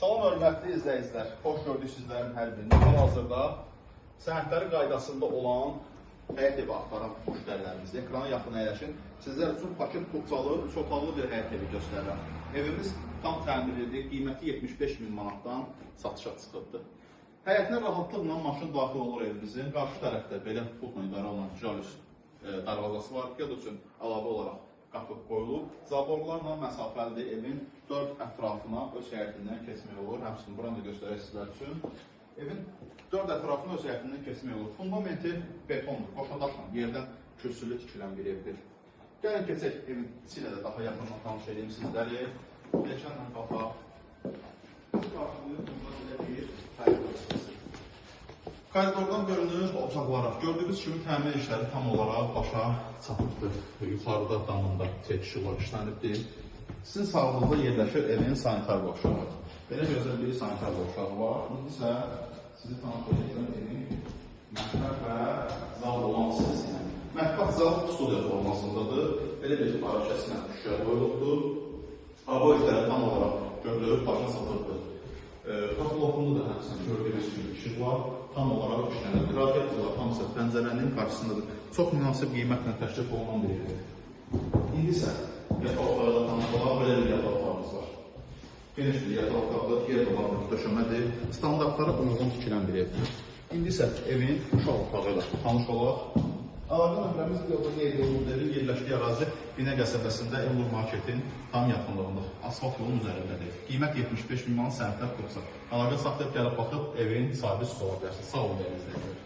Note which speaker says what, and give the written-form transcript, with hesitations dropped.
Speaker 1: Salam hörmətli izləyicilər, xoş gördük sizlərin hər birini. Hal-hazırda sənədləri qaydasında olan həyət evi axtaran müştərilərimiz ekrana yaxın əyləşin. Sizlər üçün paket Qubcalı, 3 otaqlı bir həyət evi göstərirəm. Evimiz tam təmirlidir, qiyməti 75.000 manatdan satışa çıxıbdır. Həyətinə rahatlıqla maşın daxil olur evimizin. Qarşı tərəfdə belə pultla idarə olunan jalüz darvazası var. Piyada üçün əlavə olaraq qapı qoyulub. Zaborlarla məsafəlidir evin 4 ətrafına öz həyətindən keçmək olur. Həmçinin buranı da göstərək sizlər üçün. Evin 4 ətrafına öz həyətindən keçmək olur. Fundamenti betondur, qoşadaşla yerdən kürsülü tikilən bir evdir. Gəlin keçək evin içi ilə də daha yaxından tanış edeyim sizləri. Geçənlə qapaq. Koridordan görünür ocaqlara. Gördüyünüz kimi təmir işləri tam olaraq başa çatıbdır. Yuxarıda damında çəkişilər işlənibdir. Sizin sağlığınızda yerləşir evin sanitar qovşağı. Belə gözəl bir sanitar qovşağı var. İndi isə sizi tanış edəcəm evin mətbəx və zal olan hissəsinə. Mətbəx zal studiya formasındadır. Belə bir parçasına şüşə qoyulubdur. Hava işləri tam olaraq görülür, başa çatıbdır. Kapılokunda da həmçinin gördüyünüz kimi işıq var. Tam olaraq işlənir. Radiatorlar hamısı pəncərənin qarşısındadır. Çox münasib qiymətlə təklif olunan bir evdir. İndi isə yataq otaqda tanış olaq, belə bir yataq otağımız var. Geniş bir yataq otaqda yer dolabı döşəmədir. Standartlara uyğun tikilən bir evdir. İndi isə evin uşaq otağı ilə tanış olaq. Əlaqə nömrəmiz yolda evin yerləşdiyi ərazi Binə qəsəbəsində Elnur Marketin tam yaxınlığında, asfalt yolun üzərindədir. Qiymət 75.000 manat sənədlər Qubca. Əlaqə saxlayıb gəlib baxıb evin sahibi siz ola bilərsiniz. Sağ olun, dəyərli izləyicilər.